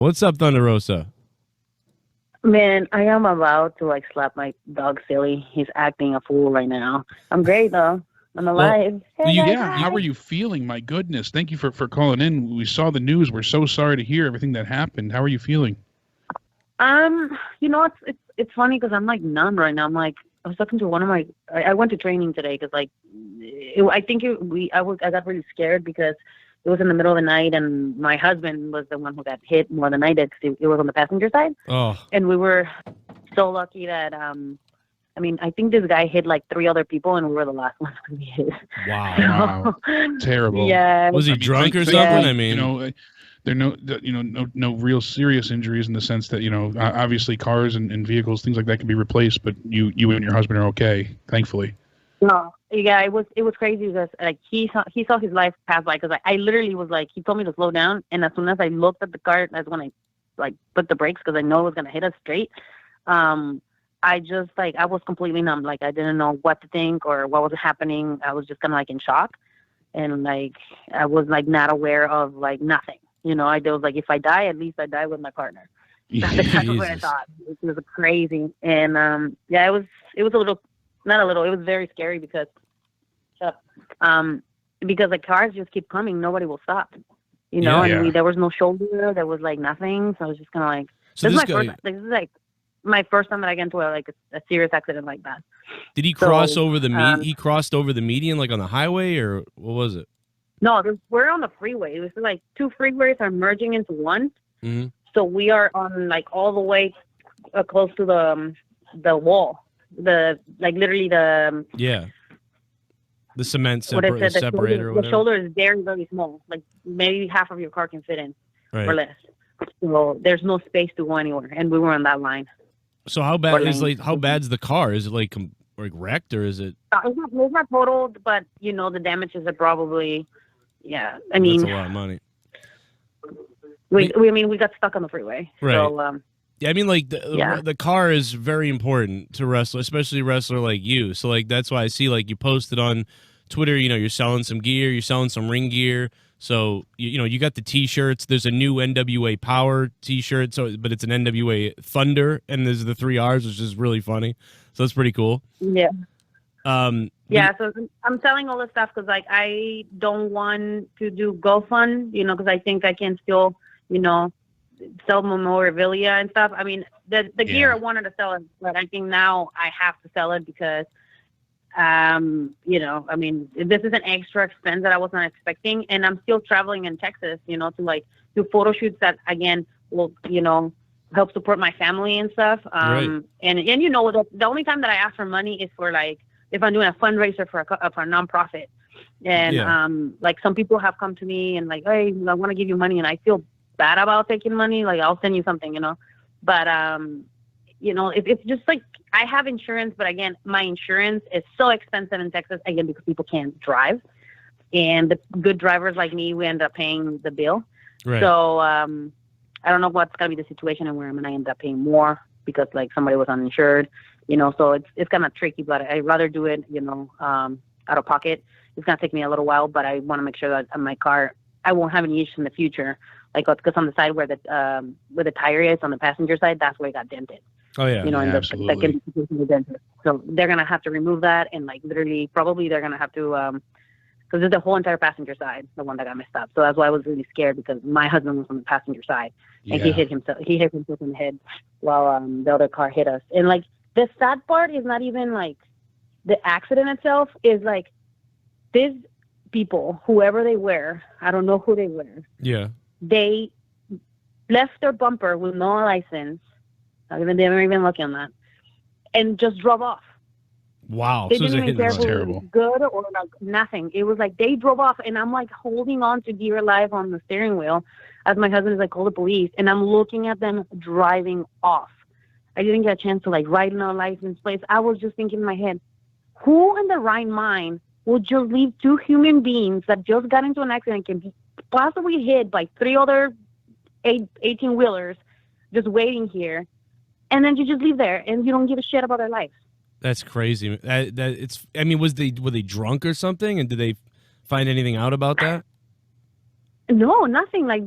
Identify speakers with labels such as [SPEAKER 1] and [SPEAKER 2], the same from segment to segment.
[SPEAKER 1] What's up, Thunder Rosa?
[SPEAKER 2] Man, I am about to slap my dog silly. He's acting a fool right now. I'm great though. I'm alive.
[SPEAKER 3] How are you feeling? My goodness. Thank you for calling in. We saw the news. We're so sorry to hear everything that happened. How are you feeling?
[SPEAKER 2] It's funny because I'm numb right now. I was talking to one of my. I went to training today because I got really scared because it was in the middle of the night and my husband was the one who got hit more than I did because it was on the passenger side.
[SPEAKER 1] Oh.
[SPEAKER 2] And we were so lucky that I think this guy hit 3 other people and we were the last ones to be hit.
[SPEAKER 3] Wow. Terrible.
[SPEAKER 2] Yeah.
[SPEAKER 1] Was he drunk or something?
[SPEAKER 3] Yeah.
[SPEAKER 1] I mean,
[SPEAKER 3] there are no real serious injuries in the sense that obviously cars and vehicles, things like that, can be replaced, but you and your husband are okay, thankfully.
[SPEAKER 2] No, yeah, it was crazy because he saw his life pass by because I literally was he told me to slow down, and as soon as I looked at the car, that's when I put the brakes because I know it was gonna hit us straight. I just I was completely numb, I didn't know what to think or what was happening. I was just kind of in shock, and I was not aware of nothing. I was if I die, at least I die with my partner. That's exactly what I thought. It was crazy, and it was a little. Not a little. It was very scary because the cars just keep coming. Nobody will stop. There was no shoulder. There was nothing. So I was just kind of
[SPEAKER 1] So
[SPEAKER 2] this is my first time that I get into a serious accident like that.
[SPEAKER 1] Did he cross over the he crossed over the median on the highway, or what was it?
[SPEAKER 2] No, we're on the freeway. It was 2 freeways are merging into one.
[SPEAKER 1] Mm-hmm.
[SPEAKER 2] So we are on all the way close to the wall. Literally the
[SPEAKER 1] cement separator or whatever.
[SPEAKER 2] The shoulder is very, very small. Maybe half of your car can fit in or less. So there's no space to go anywhere, and we were on that line.
[SPEAKER 1] So how bad how bad's the car? Is it wrecked, or is it?
[SPEAKER 2] It's not totaled, but the damages are probably. Yeah, I mean
[SPEAKER 1] that's a lot of money.
[SPEAKER 2] We got stuck on the freeway.
[SPEAKER 1] Right.
[SPEAKER 2] So,
[SPEAKER 1] yeah, I mean, the car is very important to wrestlers, especially a wrestler like you. So, that's why I see, you posted on Twitter, you're selling some gear, you're selling some ring gear. So, you got the T-shirts. There's a new NWA Power T-shirt, but it's an NWA Thunder, and there's the 3 R's, which is really funny. So, that's pretty cool.
[SPEAKER 2] Yeah. So I'm selling all this stuff because, I don't want to do GoFund, because I think I can still, sell memorabilia and stuff. I mean, the gear I wanted to sell it, but I think now I have to sell it because, I mean, this is an extra expense that I was not expecting, and I'm still traveling in Texas, to do photo shoots that again will, help support my family and stuff.
[SPEAKER 1] Right.
[SPEAKER 2] And the only time that I ask for money is for if I'm doing a fundraiser for a nonprofit, and some people have come to me and hey, I want to give you money, and I feel bad about taking money. I'll send you something, but it's just I have insurance, but again, my insurance is so expensive in Texas again because people can't drive, and the good drivers like me, we end up paying the bill.
[SPEAKER 1] Right.
[SPEAKER 2] So I don't know what's gonna be the situation and where I'm gonna end up paying more because somebody was uninsured, so it's kind of tricky, but I'd rather do it, out of pocket. It's gonna take me a little while, but I want to make sure that my car, I won't have any issues in the future. Because on the side where the tire is on the passenger side, that's where it got dented.
[SPEAKER 1] Oh yeah,
[SPEAKER 3] absolutely.
[SPEAKER 2] So they're gonna have to remove that, and literally, probably they're gonna have to, because it's the whole entire passenger side, the one that got messed up. So that's why I was really scared because my husband was on the passenger side, and he hit himself in the head while the other car hit us. And the sad part is not even the accident itself, is these people, whoever they were, I don't know who they were.
[SPEAKER 1] Yeah.
[SPEAKER 2] They left their bumper with no license. They weren't even looking on that, and just drove off.
[SPEAKER 1] Wow.
[SPEAKER 2] They didn't even care if it was good or nothing. It was they drove off, and I'm holding on to dear life on the steering wheel as my husband is call the police, and I'm looking at them driving off. I didn't get a chance to write no license plates. I was just thinking in my head, who in the right mind would just leave 2 human beings that just got into an accident can be possibly hit by 3 other 18-wheelers just waiting here, and then you just leave there and you don't give a shit about their life.
[SPEAKER 1] That's crazy. Were they drunk or something, and did they find anything out about that?
[SPEAKER 2] No, nothing. Like,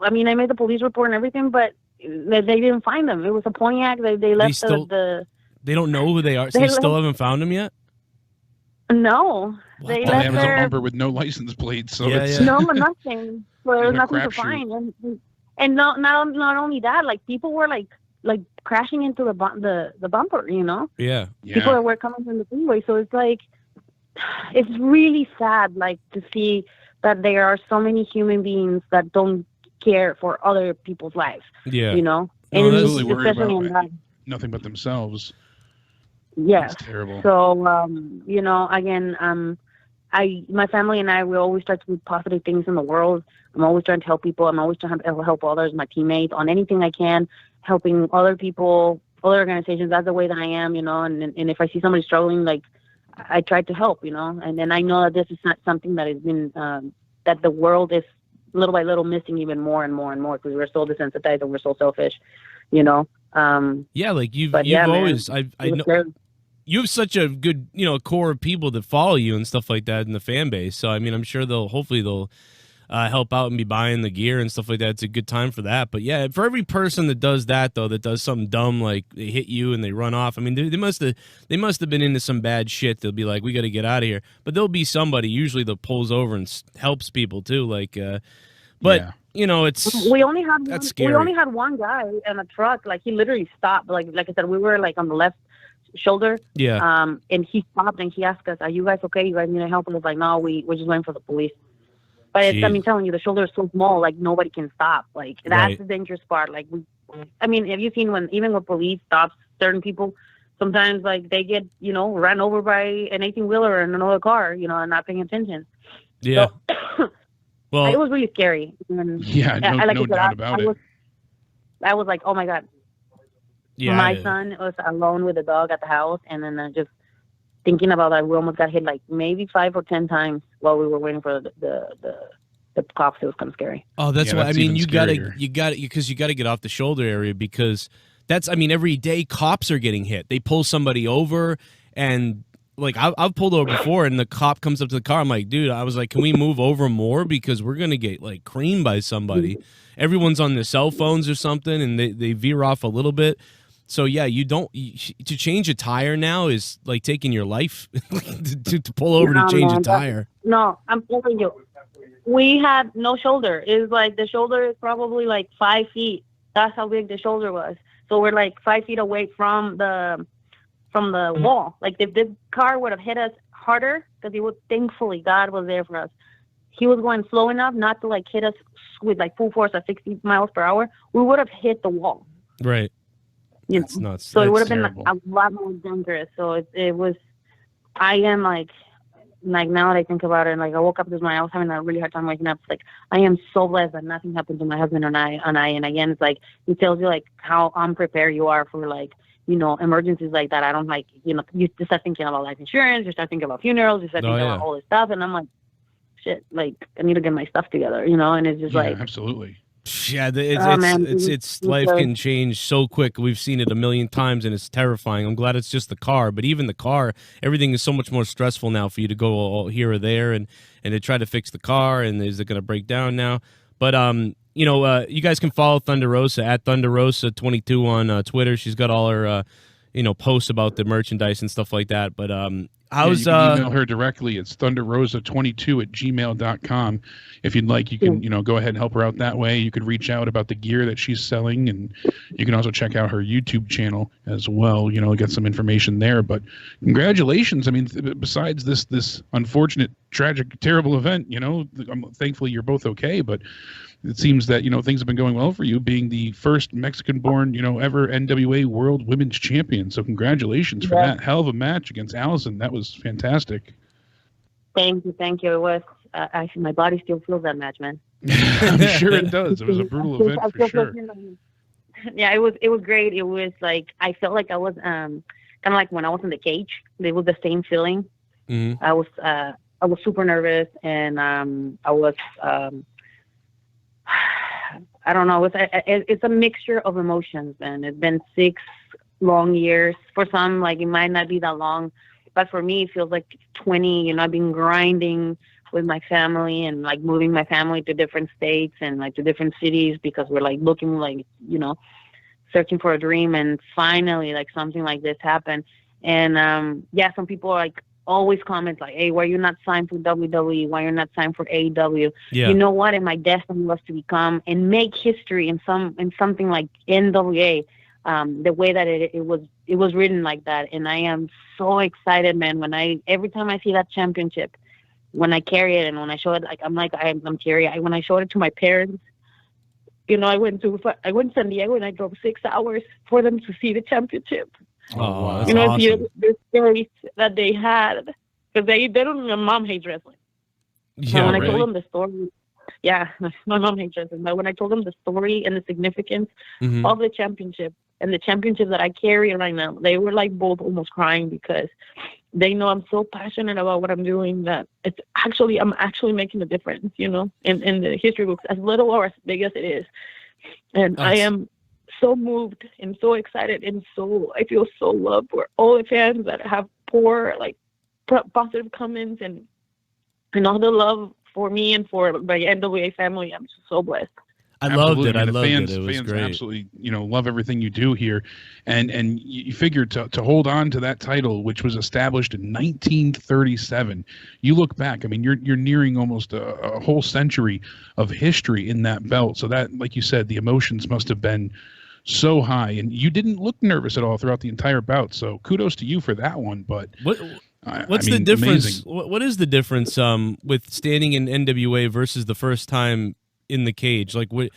[SPEAKER 2] I mean, I made the police report and everything, but they didn't find them. It was a Pontiac. They left
[SPEAKER 1] They don't know who they are. So they still haven't found them yet?
[SPEAKER 2] No.
[SPEAKER 3] They left a bumper with no license plates. So it's...
[SPEAKER 2] No, nothing. So there was nothing to find. And not only that, like, people were like crashing into the bumper, you know?
[SPEAKER 1] Yeah.
[SPEAKER 2] People that were coming from the freeway. So it's like, it's really sad, like, to see that there are so many human beings that don't care for other people's lives.
[SPEAKER 1] Yeah.
[SPEAKER 2] You know?
[SPEAKER 3] And absolutely worried about nothing but themselves.
[SPEAKER 2] Yes.
[SPEAKER 3] That's terrible.
[SPEAKER 2] So, you know, again, my family and I, we always try to do positive things in the world. I'm always trying to help people. I'm always trying to help others, my teammates, on anything I can, helping other people, other organizations. That's the way that I am, you know, and if I see somebody struggling, like, I try to help, you know, and then I know that this is not something that has been, that the world is little by little missing even more and more and more, because we're so desensitized and we're so selfish, you know.
[SPEAKER 1] Yeah, like you've always, I know. You have such a good, you know, core of people that follow you and stuff like that in the fan base. So, I mean, I'm sure hopefully they'll help out and be buying the gear and stuff like that. It's a good time for that. But yeah, for every person that does that, though, that does something dumb, like they hit you and they run off. I mean, they must have been into some bad shit. They'll be like, we got to get out of here. But there'll be somebody usually that pulls over and helps people too. Like, you know,
[SPEAKER 2] we only had one guy in a truck. Like, he literally stopped. Like I said, we were like on the left shoulder.
[SPEAKER 1] Yeah.
[SPEAKER 2] And he stopped and he asked us, "Are you guys okay? You guys need help?" And I was like, "No, we're just waiting for the police." But I mean, telling you, the shoulder is so small, like nobody can stop. Like, that's the dangerous part. Like, I mean, have you seen even when police stops certain people, sometimes like they get, you know, run over by an 18-wheeler in another car, you know, and not paying attention.
[SPEAKER 1] Yeah.
[SPEAKER 2] So, well, it was really scary. And,
[SPEAKER 3] no doubt about it.
[SPEAKER 2] I was like, oh my God.
[SPEAKER 1] Yeah,
[SPEAKER 2] my son was alone with the dog at the house, and then just thinking about that, we almost got hit like maybe 5 or 10 times while we were waiting for the cops. It was kind of scary.
[SPEAKER 1] Oh, that's why. I mean, you got to get off the shoulder area, because that's, I mean, every day cops are getting hit. They pull somebody over, and like I've pulled over before, and the cop comes up to the car. I'm like, dude, I was like, can we move over more, because we're gonna get like creamed by somebody. Everyone's on their cell phones or something, and they veer off a little bit. So yeah, to change a tire now is like taking your life to pull over to change a tire.
[SPEAKER 2] No, I'm telling you, we had no shoulder. It's like the shoulder is probably like 5 feet. That's how big the shoulder was. So we're like 5 feet away from the wall. Like, if this car would have hit us harder, because thankfully God was there for us. He was going slow enough not to like hit us with like full force at 60 miles per hour. We would have hit the wall.
[SPEAKER 1] Right.
[SPEAKER 2] That's nuts. So it would have been a lot more dangerous. So it was. I am like now that I think about it, and like I woke up this morning, I was having a really hard time waking up. It's like, I am so blessed that nothing happened to my husband and I. And again, it's like, it tells you like how unprepared you are for like, you know, emergencies like that. I don't like, you know, you just start thinking about life insurance, you start thinking about funerals, you start thinking about all this stuff, and I'm like, shit, like I need to get my stuff together, you know. And it's just like,
[SPEAKER 3] absolutely.
[SPEAKER 1] Yeah, it's life can change so quick. We've seen it a million times, and it's terrifying. I'm glad it's just the car, but even the car, everything is so much more stressful now for you to go all here or there and to try to fix the car, and is it going to break down now? But you know, you guys can follow Thunder Rosa at Thunder Rosa 22 on Twitter. She's got all her you know, posts about the merchandise and stuff like that. But
[SPEAKER 3] you can email her directly. It's thunderrosa22@gmail.com. If you'd like, you can, you know, go ahead and help her out that way. You could reach out about the gear that she's selling, and you can also check out her YouTube channel as well. You know, get some information there. But congratulations. I mean, besides this unfortunate, tragic, terrible event, you know, thankfully you're both okay, but it seems that, you know, things have been going well for you, being the first Mexican-born, you know, ever NWA World Women's Champion. So congratulations for that. Hell of a match against Allison. That was fantastic.
[SPEAKER 2] Thank you. It was actually, my body still feels that match, man.
[SPEAKER 3] I'm sure it does. It was a brutal event for sure.
[SPEAKER 2] Yeah, it was great. It was like, I felt like I was kind of like when I was in the cage. It was the same feeling.
[SPEAKER 1] Mm-hmm.
[SPEAKER 2] I was super nervous, and I was. I don't know. It's a mixture of emotions, and it's been 6 long years. For some, like, it might not be that long, but for me, it feels like 20. You know, I've been grinding my family and like moving my family to different states and like to different cities because we're like looking like, you know, searching for a dream, and finally like something like this happened. And yeah, some people are like always comment like, hey, why you're not signed for WWE, why you're not signed for AEW?
[SPEAKER 1] Yeah.
[SPEAKER 2] You know what, and my destiny was to become and make history in something like NWA, the way that it was written like that. And I am so excited, man, every time I see that championship, when I carry it and when I show it, like I'm teary. When I showed it to my parents, you know, I went to San Diego and I drove 6 hours for them to see the championship.
[SPEAKER 1] Oh, wow. That's
[SPEAKER 2] You know,
[SPEAKER 1] awesome.
[SPEAKER 2] the stories that they had, because they don't. My mom hates wrestling.
[SPEAKER 1] Yeah,
[SPEAKER 2] when I
[SPEAKER 1] really?
[SPEAKER 2] told them the story, yeah, my mom hates wrestling. But when I told them the story and the significance
[SPEAKER 1] Mhm.
[SPEAKER 2] of the championship and the championship that I carry right now, they were like both almost crying because they know I'm so passionate about what I'm doing that I'm actually making a difference, you know, in the history books, as little or as big as it is. And I am so moved and so excited, and I feel so loved for all the fans that have positive comments and all the love for me and for my NWA family. I'm just so blessed.
[SPEAKER 1] I loved it.
[SPEAKER 3] I mean,
[SPEAKER 1] I loved
[SPEAKER 3] fans,
[SPEAKER 1] it. It was
[SPEAKER 3] fans
[SPEAKER 1] great.
[SPEAKER 3] absolutely, you know, love everything you do here, and you figured to hold on to that title, which was established in 1937. You look back, I mean, you're nearing almost a whole century of history in that belt. So that, like you said, the emotions must have been so high, and you didn't look nervous at all throughout the entire bout. So kudos to you for that one. But
[SPEAKER 1] what's the difference? What is the difference with standing in NWA versus the first time in the cage? Like what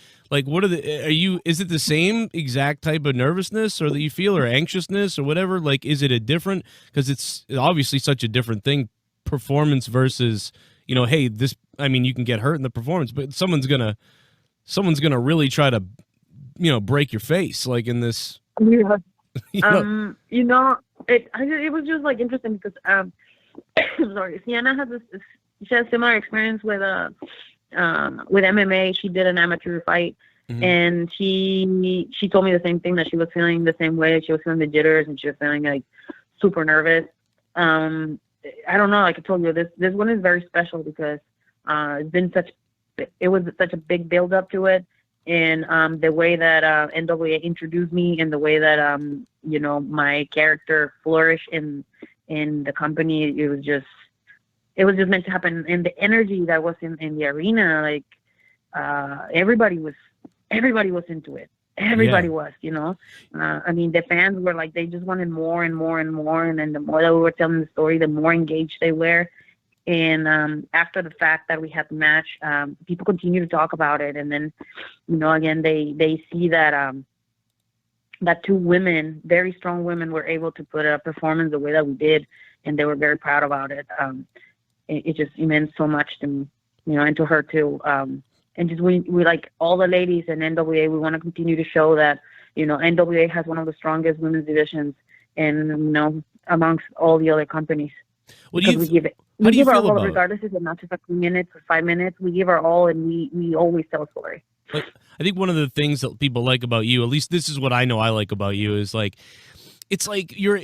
[SPEAKER 1] is it the same exact type of nervousness or that you feel, or anxiousness or whatever? Like, is it a different, because it's obviously such a different thing, performance versus, you know, hey, this, I mean, you can get hurt in the performance, but someone's gonna really try to, you know, break your face like in this.
[SPEAKER 2] Yeah.
[SPEAKER 1] You know?
[SPEAKER 2] You know, it was just like interesting because sorry, Sienna she has similar experience with MMA. She did an amateur fight,
[SPEAKER 1] Mhm.
[SPEAKER 2] and she told me the same thing, that she was feeling the same way. She was feeling the jitters and she was feeling like super nervous. I don't know, like I told you, this one is very special because it was such a big build up to it. And the way that NWA introduced me, and the way that you know, my character flourished in the company, it was just meant to happen. And the energy that was in the arena, like everybody was into it. Everybody was, you know. I mean, the fans were like, they just wanted more and more and more. And then the more that we were telling the story, the more engaged they were. And after the fact that we had the match, people continue to talk about it. And then, you know, again, they see that that two women, very strong women, were able to put a performance the way that we did, and they were very proud about it. It meant so much to me, you know, and to her too. And just we like all the ladies in NWA, we want to continue to show that, you know, NWA has one of the strongest women's divisions, and, you know, amongst all the other companies.
[SPEAKER 1] What do you
[SPEAKER 2] We give our
[SPEAKER 1] feel
[SPEAKER 2] all,
[SPEAKER 1] about
[SPEAKER 2] regardless if it's not just like 3 minutes or 5 minutes. We give our all, and we always tell a story.
[SPEAKER 1] Like, I think one of the things that people like about you, at least this is what I know I like about you, is like, it's like you're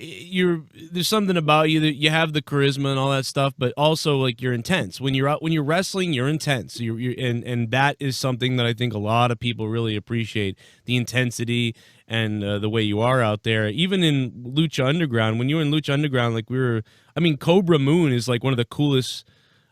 [SPEAKER 1] there's something about you that you have the charisma and all that stuff, but also like you're intense. When you're wrestling, you're intense. And that is something that I think a lot of people really appreciate, the intensity and the way you are out there. Even in Lucha Underground, when you were in Lucha Underground, like Cobra Moon is like one of the coolest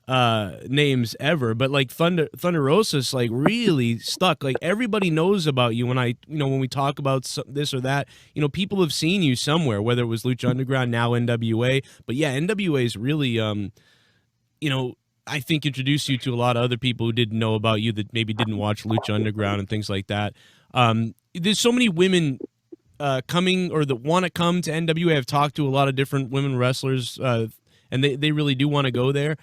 [SPEAKER 1] names ever, but like Thunder Rosa's like really stuck. Like everybody knows about you when we talk about this or that, you know, people have seen you somewhere, whether it was Lucha Underground, now NWA. But yeah, NWA is really you know, I think introduced you to a lot of other people who didn't know about you, that maybe didn't watch Lucha Underground and things like that. There's so many women coming, or that want to come to NWA. I've talked to a lot of different women wrestlers, and they really do want to go there.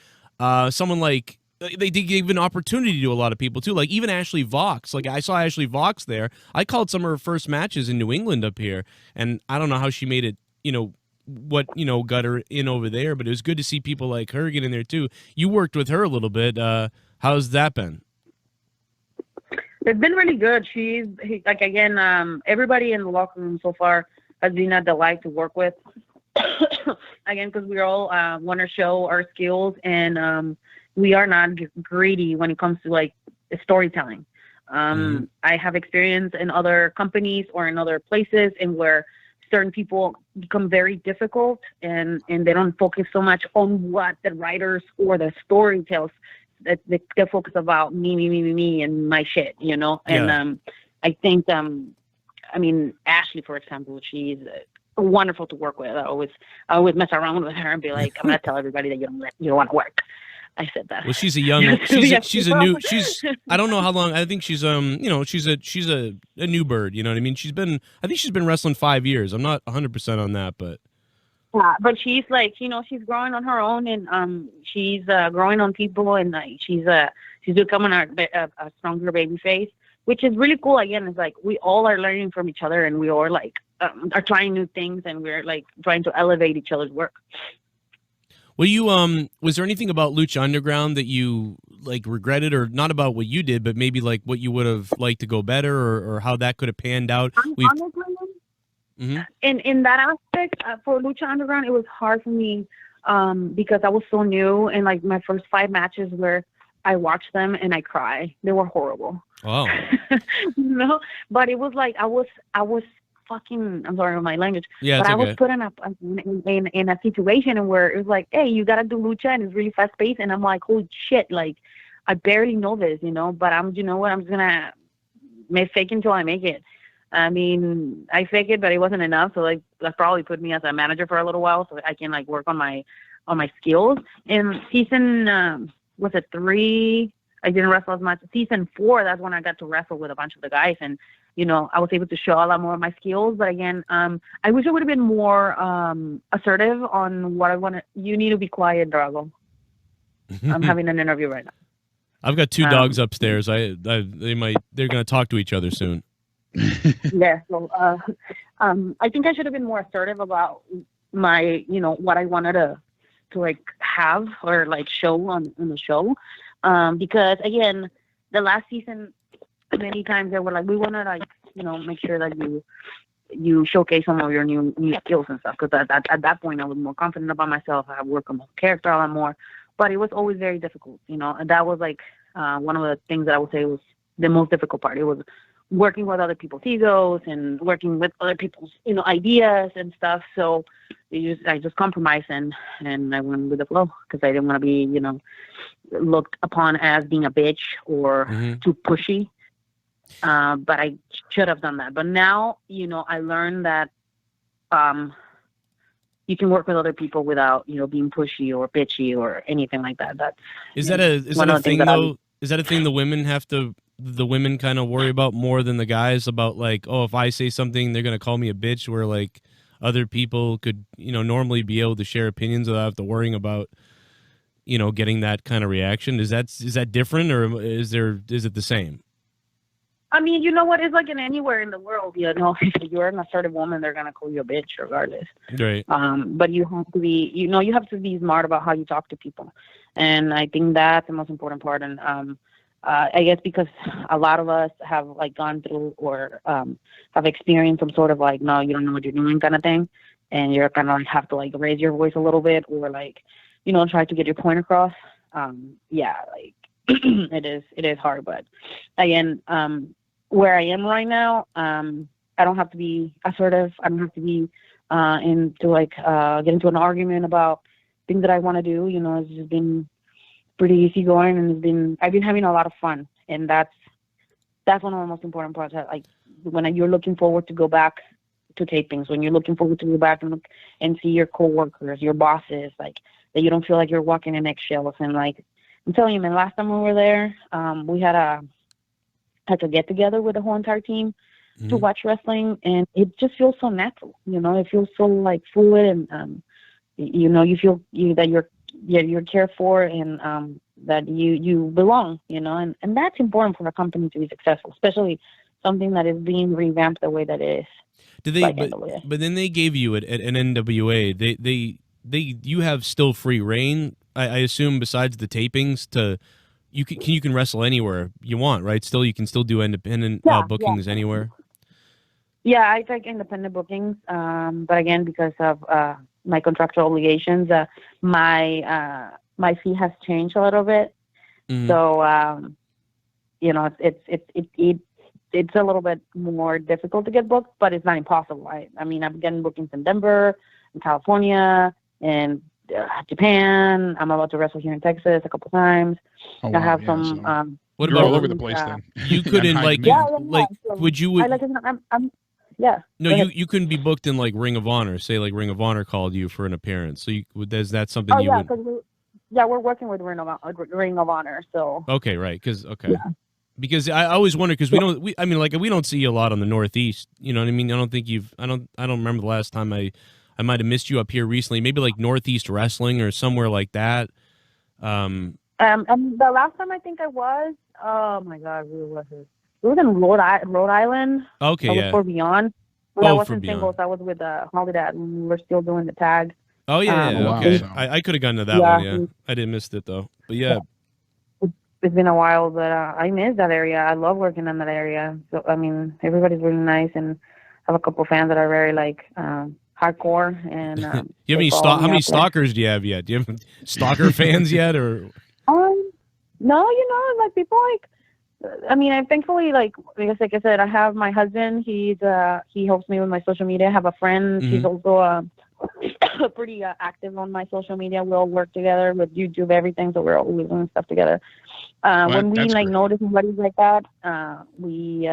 [SPEAKER 1] Someone like, they gave an opportunity to a lot of people too, like even Ashley Vox. Like I saw Ashley Vox there. I called some of her first matches in New England up here, and I don't know how she made it, you know, what, you know, got her in over there, but it was good to see people like her get in there too. You worked with her a little bit. How's that been?
[SPEAKER 2] It's been really good. Like, again, everybody in the locker room so far has been a delight to work with. Again, because we all want to show our skills, and we are not greedy when it comes to like storytelling. I have experience in other companies or in other places in where certain people become very difficult and they don't focus so much on what the writers or the story tells. That they focus about me and my shit, you know. And I think I mean, Ashley, for example, she's wonderful to work with. I always mess around with her and be like, I'm gonna tell everybody that you don't want to work. I said that.
[SPEAKER 1] Well, she's a young, I don't know how long. I think she's she's a new bird. You know what I mean? I think she's been wrestling 5 years. I'm not 100% on that, but.
[SPEAKER 2] Yeah, but she's like, she's growing on her own, and she's growing on people, and she's becoming a stronger baby face, which is really cool. Again, it's like we all are learning from each other, and we all like are trying new things, and we're like trying to elevate each other's work.
[SPEAKER 1] Well, was there anything about Lucha Underground that you like regretted, or not about what you did, but maybe like what you would have liked to go better, or how that could have panned out? In that aspect, for Lucha Underground, it was hard for me because I was so new, and like my first 5 matches where I watched them and I cry. They were horrible. Oh.
[SPEAKER 2] But it was like I was fucking, I'm sorry for my language,
[SPEAKER 1] but
[SPEAKER 2] I was put in a situation where it was like, hey, you gotta do lucha, and it's really fast paced, and I'm like, holy shit, like I barely know this, but I'm just gonna fake until I make it. I mean, I fake it, but it wasn't enough, so like that probably put me as a manager for a little while, so I can like work on my skills. In season 3, I didn't wrestle as much. Season 4, that's when I got to wrestle with a bunch of the guys, and I was able to show a lot more of my skills. But again, I wish I would have been more assertive on what I wanted. You need to be quiet, Drago. I'm having an interview right now.
[SPEAKER 1] I've got 2 dogs upstairs. They're gonna talk to each other soon.
[SPEAKER 2] Yeah. So I think I should have been more assertive about my, what I wanted to like have or like show on the show. Because again, the last season, many times they were like, we want to like, make sure that you showcase some of your new skills and stuff. Because at that point I was more confident about myself. I worked on my character a lot more, but it was always very difficult, and that was like one of the things that I would say was the most difficult part. It was working with other people's egos and working with other people's, ideas and stuff. So I just compromised and I went with the flow because I didn't want to be, looked upon as being a bitch or too pushy. But I should have done that. But now, I learned that you can work with other people without, being pushy or bitchy or anything like that.
[SPEAKER 1] Is that a thing though? Is that a thing the women kind of worry about more than the guys, about like, oh, if I say something, they're going to call me a bitch, where like other people could, normally be able to share opinions without worrying about, getting that kind of reaction? Is that different, or is it the same?
[SPEAKER 2] I mean, you know what? It's like in anywhere in the world, if you're an assertive woman, they're going to call you a bitch regardless.
[SPEAKER 1] Right.
[SPEAKER 2] But you have to be, you have to be smart about how you talk to people. And I think that's the most important part. And, I guess because a lot of us have like gone through or have experienced some sort of like, no, you don't know what you're doing kind of thing, and you're kind of like have to like raise your voice a little bit or like, try to get your point across. Like it is hard, but again, where I am right now, I don't have to be assertive. I don't have to be into like get into an argument about things that I want to do. It's just been pretty easy going, and I've been having a lot of fun, and that's one of the most important parts. Like when you're looking forward to go back to tapings, when you're looking forward to go back and look and see your coworkers, your bosses, like that you don't feel like you're walking in eggshells. And like I'm telling you, man, last time we were there, we had to get together with the whole entire team to watch wrestling, and it just feels so natural. It feels so like fluid, and you feel that you're cared for, and that you belong, and that's important for a company to be successful, especially something that is being revamped the way that it is.
[SPEAKER 1] Did they? But then they gave you at NWA. You have still free reign, I assume, besides the tapings. You can wrestle anywhere you want, right? Still, you can still do independent bookings anywhere.
[SPEAKER 2] Yeah, I take independent bookings, but again, because of my contractual obligations, my my fee has changed a little bit.
[SPEAKER 1] Mhm.
[SPEAKER 2] So, you know, it's a little bit more difficult to get booked, but it's not impossible. I mean, I've been getting bookings in Denver, in California, and Japan. I'm about to wrestle here in Texas a couple times.
[SPEAKER 3] Oh,
[SPEAKER 2] I
[SPEAKER 3] wow,
[SPEAKER 2] have
[SPEAKER 3] yeah,
[SPEAKER 2] some.
[SPEAKER 3] so
[SPEAKER 1] What
[SPEAKER 3] you're
[SPEAKER 1] about
[SPEAKER 3] all over the place then.
[SPEAKER 1] you couldn't
[SPEAKER 3] high
[SPEAKER 1] like
[SPEAKER 3] demand.
[SPEAKER 1] like
[SPEAKER 2] So
[SPEAKER 1] would you
[SPEAKER 2] I like it. Yeah.
[SPEAKER 1] no
[SPEAKER 2] Go
[SPEAKER 1] you
[SPEAKER 2] ahead.
[SPEAKER 1] you couldn't be booked in like Ring of Honor, say like Ring of Honor called you for an appearance. So is that something
[SPEAKER 2] Oh
[SPEAKER 1] you
[SPEAKER 2] yeah,
[SPEAKER 1] would?
[SPEAKER 2] because we're working with Ring of Honor. So
[SPEAKER 1] Okay, right, because I always wonder because I mean like we don't see you a lot on the Northeast. You know what I mean? I don't think I don't remember the last time I might have missed you up here recently. Maybe like Northeast Wrestling or somewhere like that.
[SPEAKER 2] and the last time I think I was, oh my God, where was it? It was in Rhode Island.
[SPEAKER 1] Okay,
[SPEAKER 2] I was
[SPEAKER 1] yeah.
[SPEAKER 2] for Beyond. But I
[SPEAKER 1] Oh, for
[SPEAKER 2] wasn't
[SPEAKER 1] Beyond.
[SPEAKER 2] singles. I was with Holiday, and we were still doing the tag.
[SPEAKER 1] Oh yeah,
[SPEAKER 3] Oh, wow,
[SPEAKER 1] okay.
[SPEAKER 3] so-
[SPEAKER 1] I could have gotten to that
[SPEAKER 2] Yeah.
[SPEAKER 1] one. Yeah, I didn't miss it though. But yeah,
[SPEAKER 2] It's been a while, but I miss that area. I love working in that area. So I mean, everybody's really nice, and I have a couple fans that are very like hardcore. And
[SPEAKER 1] you have
[SPEAKER 2] they
[SPEAKER 1] any
[SPEAKER 2] follow me
[SPEAKER 1] how many
[SPEAKER 2] out there.
[SPEAKER 1] stalkers do you have yet? Do you have stalker fans yet, or?
[SPEAKER 2] No, you know, like people like. I mean, I thankfully like I said, I have my husband. He helps me with my social media. I have a friend. She's also pretty active on my social media. We all work together with YouTube, everything. So we're always doing stuff together. When we
[SPEAKER 3] that's
[SPEAKER 2] like
[SPEAKER 3] great.
[SPEAKER 2] notice somebody like that, we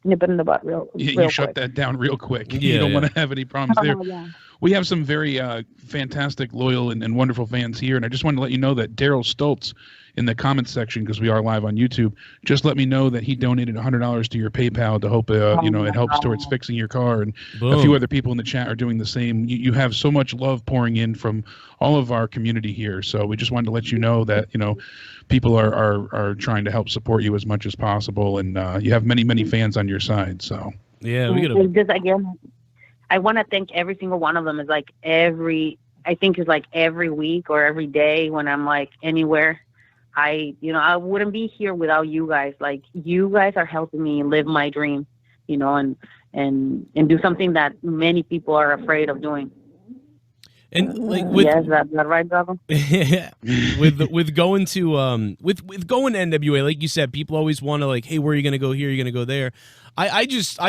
[SPEAKER 2] nip it in the butt real
[SPEAKER 3] You shut
[SPEAKER 2] quick.
[SPEAKER 3] that down real quick.
[SPEAKER 1] Yeah,
[SPEAKER 3] You don't
[SPEAKER 1] yeah.
[SPEAKER 3] want to have any problems there.
[SPEAKER 2] Yeah.
[SPEAKER 3] We have some very fantastic, loyal, and wonderful fans here, and I just wanted to let you know that Daryl Stoltz in the comments section, because we are live on YouTube, just let me know that he donated $100 to your PayPal to hope it helps towards fixing your car, and
[SPEAKER 1] Boom.
[SPEAKER 3] a few other people in the chat are doing the same. You have so much love pouring in from all of our community here, so we just wanted to let you know that people are trying to help support you as much as possible, and you have many fans on your side. So
[SPEAKER 1] Yeah, we gotta.
[SPEAKER 2] It's just again, I want to thank every single one of them. Is like every week or every day when I'm like anywhere. I wouldn't be here without you guys. Like you guys are helping me live my dream, and do something that many people are afraid of doing.
[SPEAKER 1] And like with
[SPEAKER 2] Yes, that's right, brother.
[SPEAKER 1] with going to with going to NWA, like you said, people always want to like, hey, where are you gonna go here? You're gonna go there. I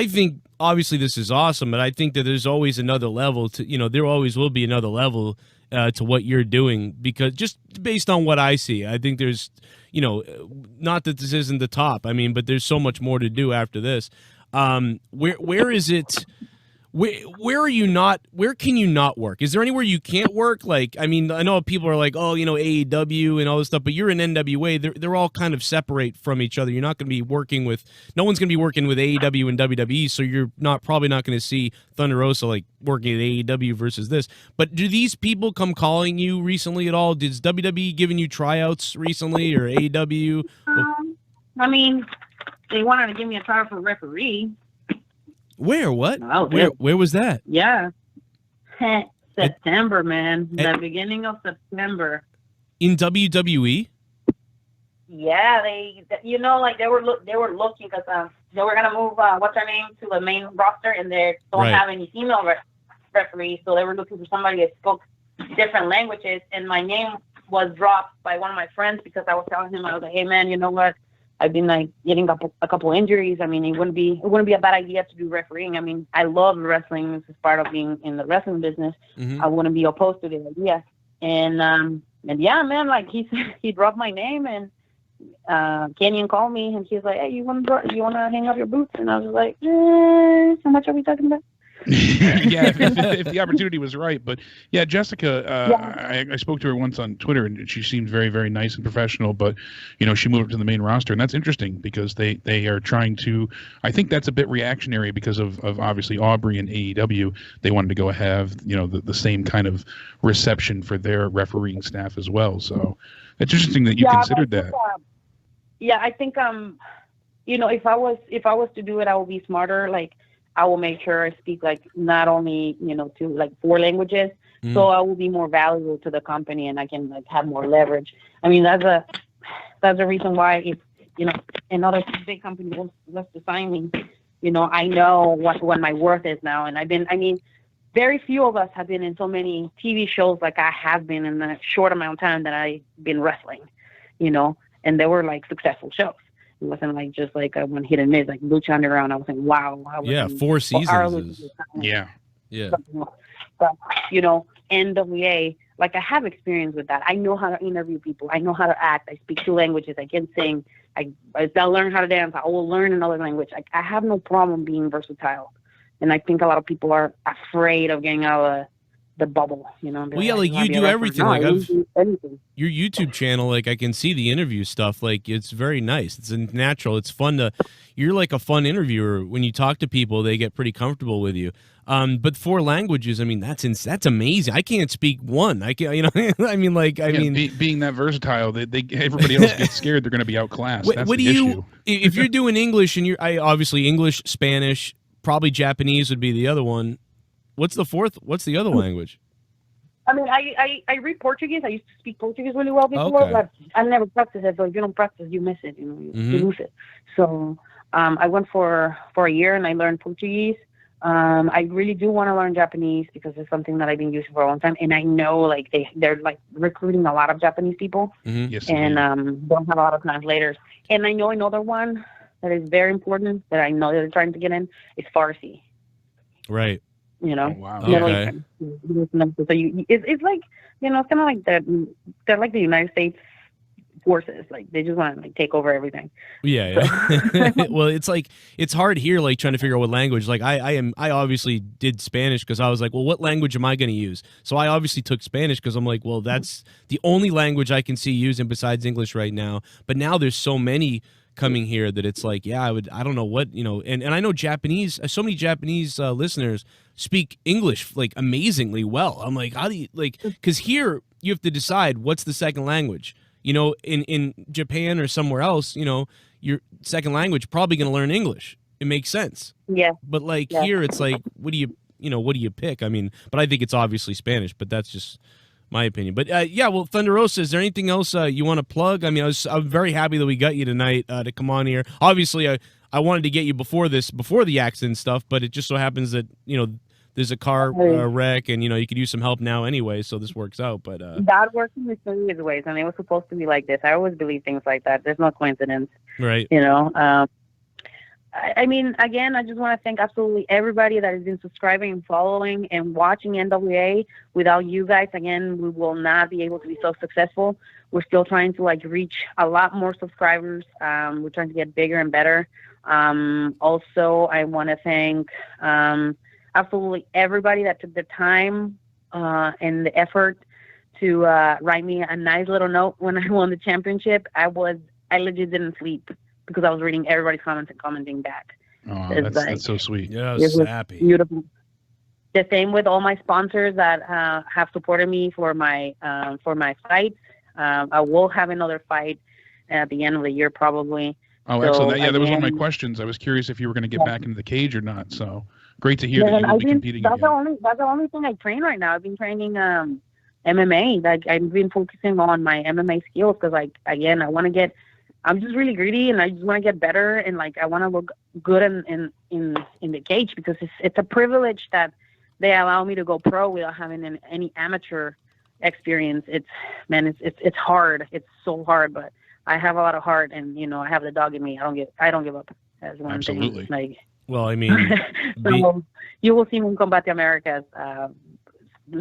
[SPEAKER 1] think obviously this is awesome, but I think that there's always another level to there always will be another level to what you're doing, because just based on what I see, I think there's not that this isn't the top. I mean, but there's so much more to do after this. Where is it? Where are you not? Where can you not work? Is there anywhere you can't work? Like, I mean, I know people are like, oh, AEW and all this stuff, but you're in NWA. They're all kind of separate from each other. You're not going to be working with. No one's going to be working with AEW and WWE, so you're probably not going to see Thunder Rosa like working at AEW versus this. But do these people come calling you recently at all? Did WWE giving you tryouts recently or AEW?
[SPEAKER 2] I mean, they wanted to give me a trial for referee.
[SPEAKER 1] Where? What?
[SPEAKER 2] Oh,
[SPEAKER 1] where was that?
[SPEAKER 2] Yeah. September, man. The beginning of September.
[SPEAKER 1] In WWE?
[SPEAKER 2] Yeah, they were looking because they were gonna move what's her name to the main roster, and they don't have any female referees, so they were looking for somebody that spoke different languages. And my name was dropped by one of my friends because I was telling him, I was like, hey man, you know what? I've been like getting a couple injuries. I mean, it wouldn't be a bad idea to do refereeing. I mean, I love wrestling. This is part of being in the wrestling business.
[SPEAKER 1] Mm-hmm.
[SPEAKER 2] I wouldn't be opposed to the idea. And yeah, man, like he dropped my name, and Kenyon called me and he's like, hey, you want to hang up your boots? And I was like, how much are we talking about?
[SPEAKER 3] Yeah, if the opportunity was right. But yeah, Jessica, I spoke to her once on Twitter, and she seemed very, very nice and professional. But she moved up to the main roster, and that's interesting because they are trying to. I think that's a bit reactionary because of obviously Aubrey and AEW. They wanted to go have the same kind of reception for their refereeing staff as well. So it's interesting that you considered that.
[SPEAKER 2] I think if I was to do it, I would be smarter. Like, I will make sure I speak like not only to like 4 languages, so I will be more valuable to the company and I can like have more leverage. I mean, that's a reason why if another big company wants to sign me, I know what my worth is now, and very few of us have been in so many TV shows like I have been in the short amount of time that I've been wrestling, and they were like successful shows. It wasn't like just like a one hit and miss, like Lucha Underground. I was like, wow. I was
[SPEAKER 1] 4 seasons.
[SPEAKER 3] Yeah.
[SPEAKER 2] But, NWA, like I have experience with that. I know how to interview people. I know how to act. I speak 2 languages. I can sing. I'll learn how to dance. I will learn another language. I have no problem being versatile. And I think a lot of people are afraid of getting out of the bubble,
[SPEAKER 1] Well, yeah, like you do everything. Like your YouTube channel, like I can see the interview stuff. Like it's very nice. It's natural. It's fun you're like a fun interviewer. When you talk to people, they get pretty comfortable with you. But 4 languages, I mean, that's amazing. I can't speak one. I can't,
[SPEAKER 3] being that versatile, everybody else gets scared. They're going to be outclassed. That's the issue.
[SPEAKER 1] If you're doing English and obviously English, Spanish, probably Japanese would be the other one. What's the 4th? What's the other language?
[SPEAKER 2] I mean, I read Portuguese. I used to speak Portuguese really well before, but I never practiced it. So if you don't practice, you miss it. You lose it. So I went for a year and I learned Portuguese. I really do want to learn Japanese because it's something that I've been using for a long time, and I know like they're like recruiting a lot of Japanese people,
[SPEAKER 3] Yes,
[SPEAKER 2] and don't have a lot of translators. And I know another one that is very important that I know they're trying to get in is Farsi.
[SPEAKER 1] Right.
[SPEAKER 3] Oh, wow.
[SPEAKER 1] Okay.
[SPEAKER 2] So it's like it's kind of like they're like the United States forces. Like they just want to like take over everything.
[SPEAKER 1] Yeah. Well, it's like it's hard here, like trying to figure out what language. Like I obviously did Spanish because I was like, well, what language am I going to use? So I obviously took Spanish because I'm like, well, that's the only language I can see using besides English right now. But now there's so many coming here that it's like, yeah, I don't know what, and I know Japanese, so many Japanese listeners speak English like amazingly well. I'm like, how do you because here you have to decide what's the second language. In Japan or somewhere else, your second language probably going to learn English. It makes sense.
[SPEAKER 2] Yeah.
[SPEAKER 1] But here it's like, what do you pick? I mean, but I think it's obviously Spanish, but that's just my opinion. But well, Thunder Rosa, is there anything else you want to plug? I mean, I'm very happy that we got you tonight to come on here. Obviously, I wanted to get you before the accident stuff, but it just so happens that there's a car wreck, and you could use some help now anyway, so this works out. But
[SPEAKER 2] God works in mysterious ways, and it was supposed to be like this. I always believe things like that. There's no coincidence,
[SPEAKER 1] right?
[SPEAKER 2] I mean, again, I just want to thank absolutely everybody that has been subscribing and following and watching NWA. Without you guys, again, we will not be able to be so successful. We're still trying to reach a lot more subscribers. We're trying to get bigger and better. Also, I want to thank absolutely everybody that took the time and the effort to write me a nice little note when I won the championship. I legit didn't sleep because I was reading everybody's comments and commenting back.
[SPEAKER 3] Oh, that's so sweet.
[SPEAKER 1] Yeah, I was happy.
[SPEAKER 2] Beautiful. The same with all my sponsors that have supported me for my fight. I will have another fight at the end of the year probably.
[SPEAKER 3] Oh, so, excellent. That was one of my questions. I was curious if you were going to get back into the cage or not. So great to hear that you will be competing
[SPEAKER 2] that's
[SPEAKER 3] again.
[SPEAKER 2] That's the only thing I train right now. I've been training MMA. I've been focusing on my MMA skills because, again, I'm just really greedy and I just want to get better and I want to look good in the cage because it's a privilege that they allow me to go pro without having any amateur experience. It's hard. It's so hard, but I have a lot of heart and I have the dog in me. I don't give up. That's one
[SPEAKER 3] Absolutely.
[SPEAKER 2] thing.
[SPEAKER 1] Well, I mean,
[SPEAKER 2] so you will see me in Combate Americas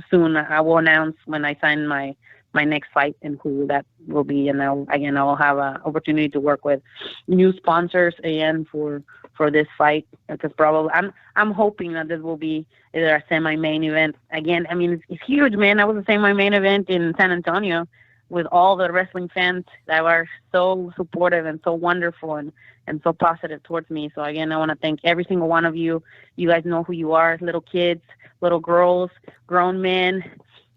[SPEAKER 2] soon. I will announce when I sign my next fight and who that will be, and I'll have an opportunity to work with new sponsors again for this fight because probably I'm hoping that this will be either a semi-main event again. I mean, it's huge, man. I was a semi-main event in San Antonio with all the wrestling fans that were so supportive and so wonderful and so positive towards me. So again, I want to thank every single one of you. You guys know who you are, little kids, little girls, grown men.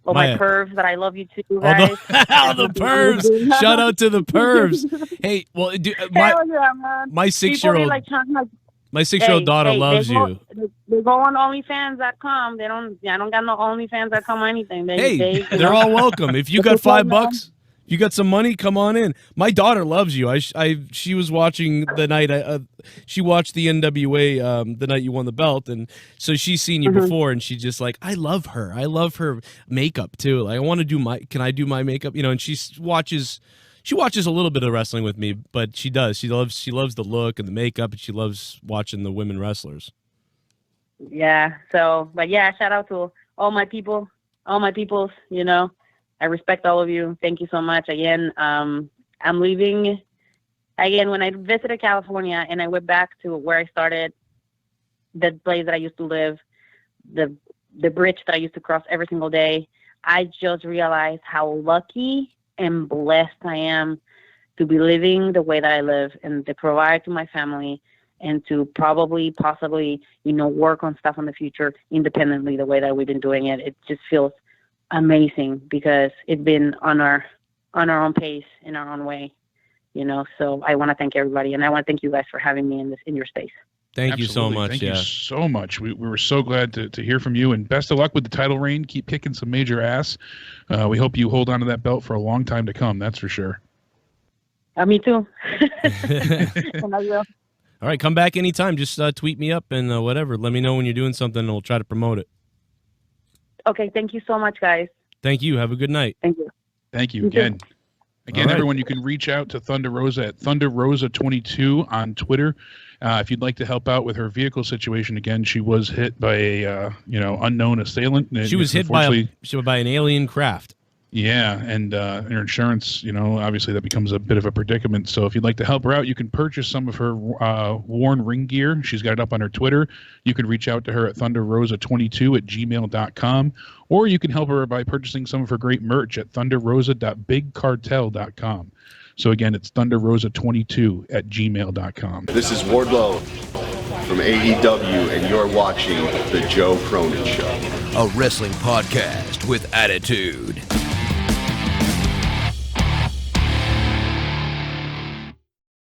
[SPEAKER 2] Oh, my pervs that I love you too, guys.
[SPEAKER 1] The pervs. Shout out to the pervs. Hey, well, my 6-year-old my 6-year-old daughter loves you.
[SPEAKER 2] They go on OnlyFans.com. I don't got no OnlyFans.com or anything.
[SPEAKER 1] They're all welcome. If you got $5, You got some money? Come on in. My daughter loves you. She was watching the night. She watched the NWA the night you won the belt, and so she's seen you before, and she's just like, I love her. I love her makeup too. Like, I want to do my. Can I do my makeup? You know, and she watches a little bit of wrestling with me, but she does. She loves the look and the makeup, and she loves watching the women wrestlers.
[SPEAKER 2] Yeah. So, but yeah, shout out to all my people, you know. I respect all of you. Thank you so much. Again, I'm leaving again when I visited California and I went back to where I started, the place that I used to live, the bridge that I used to cross every single day. I just realized how lucky and blessed I am to be living the way that I live and to provide to my family and to possibly, you know, work on stuff in the future independently the way that we've been doing it. It just feels amazing because it's been on our own pace, in our own way, you know. So I want to thank everybody, and I want to thank you guys for having me in your space.
[SPEAKER 1] Thank you so much.
[SPEAKER 3] Thank you so much. We were so glad to hear from you, and best of luck with the title reign. Keep kicking some major ass. We hope you hold on to that belt for a long time to come. That's for sure.
[SPEAKER 2] Me too. And I will.
[SPEAKER 1] All right, come back anytime. Just tweet me up and whatever. Let me know when you're doing something, and we'll try to promote it.
[SPEAKER 2] Okay, thank you so much, guys.
[SPEAKER 1] Thank you. Have a good night.
[SPEAKER 2] Thank you.
[SPEAKER 3] Thank you again. Again, everyone, you can reach out to Thunder Rosa at Thunder Rosa 22 on Twitter. If you'd like to help out with her vehicle situation, again, she was hit by a unknown assailant.
[SPEAKER 1] She was hit by an alien craft.
[SPEAKER 3] Yeah, and her insurance, obviously that becomes a bit of a predicament. So if you'd like to help her out, you can purchase some of her worn ring gear. She's got it up on her Twitter. You can reach out to her at thunderrosa22@gmail.com, or you can help her by purchasing some of her great merch at thunderrosa.bigcartel.com. So again, it's thunderrosa22@gmail.com.
[SPEAKER 4] This is Wardlow from AEW, and you're watching The Joe Cronin Show,
[SPEAKER 5] a wrestling podcast with attitude.